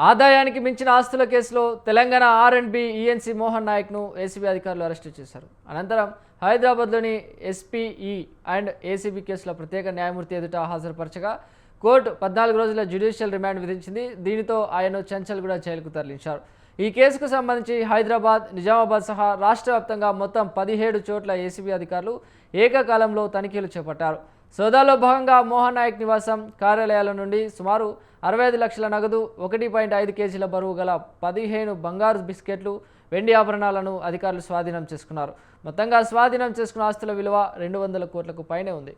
ఆదాయానికి మించిన ఆస్తుల కేసులో తెలంగాణ ఆర్&బి ఈఎన్సీ మోహన్ నాయక్ను ఏసీబీ అధికారులు అరెస్టు చేశారు. అనంతరం హైదరాబాద్లోని ఎస్పీఈ అండ్ ఏసీబీ కేసులో ప్రత్యేక న్యాయమూర్తి ఎదుట హాజరుపరచగా కోర్టు 14 రోజుల జ్యుడిషియల్ రిమాండ్ విధించింది. దీనితో ఆయన్ను చంచల్గూడ జైలుకు తరలించారు. ఈ కేసుకు సంబంధించి హైదరాబాద్, నిజామాబాద్ సహా రాష్ట్ర వ్యాప్తంగా మొత్తం 17 చోట్ల ఏసీబీ అధికారులు ఏకకాలంలో తనిఖీలు చేపట్టారు. సోదాలో భాగంగా మోహన్ నాయక్ నివాసం, కార్యాలయాల నుండి సుమారు 65 లక్షల నగదు, 1.5 కేజీల బరువు గల 15 బంగారు బిస్కెట్లు, వెండి ఆభరణాలను అధికారులు స్వాధీనం చేసుకున్నారు. మొత్తంగా స్వాధీనం చేసుకున్న ఆస్తుల విలువ 200 కోట్లకు పైనే ఉంది.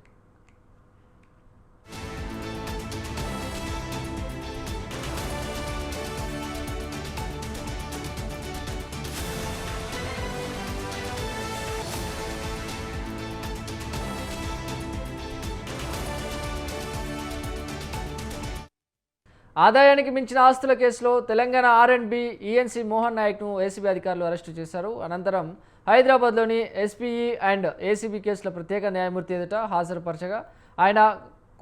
ఆదాయానికి మించిన ఆస్తుల కేసులో తెలంగాణ ఆర్&బి ఈఎన్సీ మోహన్ నాయక్ను ఏసీబీ అధికారులు అరెస్టు చేశారు. అనంతరం హైదరాబాద్లోని ఎస్పీఈ అండ్ ఏసీబీ కేసుల ప్రత్యేక న్యాయమూర్తి ఎదుట హాజరుపరచగా ఆయన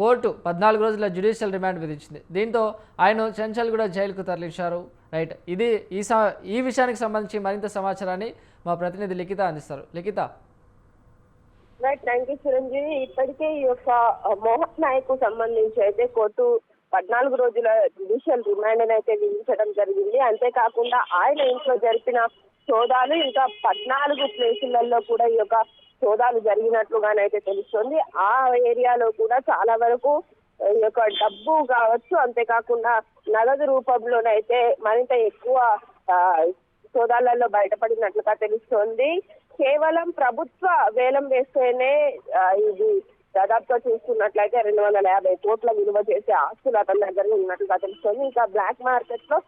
కోర్టు 14 రోజుల జ్యుడిషియల్ రిమాండ్ విధించింది. దీంతో ఆయన చంచల్గూడ జైలుకు తరలించారు. రైట్, ఇది ఈ విషయానికి సంబంధించి మరింత సమాచారాన్ని మా ప్రతినిధి లిఖిత అందిస్తారు. Likhitha. Right, thank you Chiranjeevi. ఇప్పటికే ఈ యొక్క మోహన్ నాయక్ కు సంబంధించి అయితే కోర్టు 14 రోజుల జ్యుడిషియల్ రిమాండ్ అయితే విధించడం జరిగింది. అంతేకాకుండా ఆయన ఇంట్లో జరిపిన సోదాలు ఇంకా 14 ప్లేసులలో కూడా ఈ యొక్క సోదాలు జరిగినట్లుగానైతే తెలుస్తుంది. ఆ ఏరియాలో కూడా చాలా వరకు ఈ యొక్క డబ్బు కావచ్చు, అంతేకాకుండా నగదు రూపంలోనైతే మరింత ఎక్కువ సోదాలలో బయటపడినట్లుగా తెలుస్తోంది. కేవలం ప్రభుత్వ వేలం వేస్తేనే ఇది దాదాపుగా చూసుకున్నట్లయితే 250 కోట్ల విలువ చేసే ఆస్తులు అతని దగ్గర ఉన్నట్లుగా తెలుస్తుంది. ఇంకా బ్లాక్ మార్కెట్ లో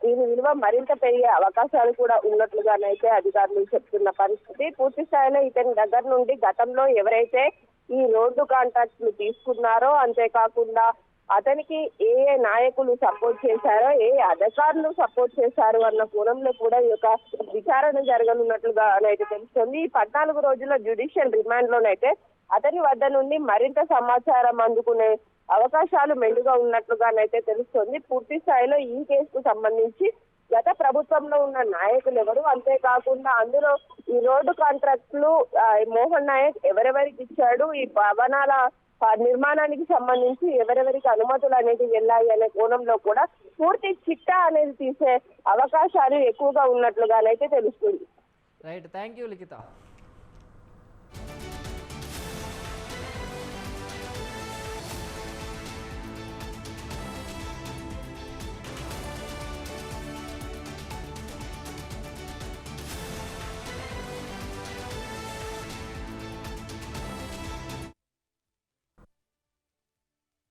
దీని విలువ మరింత పెరిగే అవకాశాలు కూడా ఉన్నట్లుగానైతే అధికారులు చెప్తున్న పరిస్థితి. పూర్తి స్థాయిలో ఇతని దగ్గర నుండి గతంలో ఎవరైతే ఈ రోడ్డు కాంట్రాక్ట్లు తీసుకున్నారో, అంతేకాకుండా అతనికి ఏ నాయకులు సపోర్ట్ చేశారో, ఏ అధికారులు సపోర్ట్ చేశారు అన్న కోణంలో కూడా ఈ యొక్క విచారణ జరగనున్నట్లుగా అయితే తెలుస్తుంది. 14 రోజుల జ్యుడిషియల్ రిమాండ్ లోనైతే అతని వద్ద నుండి మరింత సమాచారం అందుకునే అవకాశాలు మెండుగా ఉన్నట్లుగానైతే తెలుస్తుంది. పూర్తి స్థాయిలో ఈ కేసుకు సంబంధించి గత ప్రభుత్వంలో ఉన్న నాయకులు ఎవరు, అంతేకాకుండా అందులో ఈ రోడ్డు కాంట్రాక్టులు మోహన్ నాయక్ ఎవరెవరికి ఇచ్చాడు, ఈ భవనాల నిర్మాణానికి సంబంధించి ఎవరెవరికి అనుమతులు అనేది వెళ్ళాయి అనే కోణంలో కూడా పూర్తి చిట్టా అనేది తీసే అవకాశాలు ఎక్కువగా ఉన్నట్లుగానైతే తెలుస్తుంది. Right, thank you Likhita.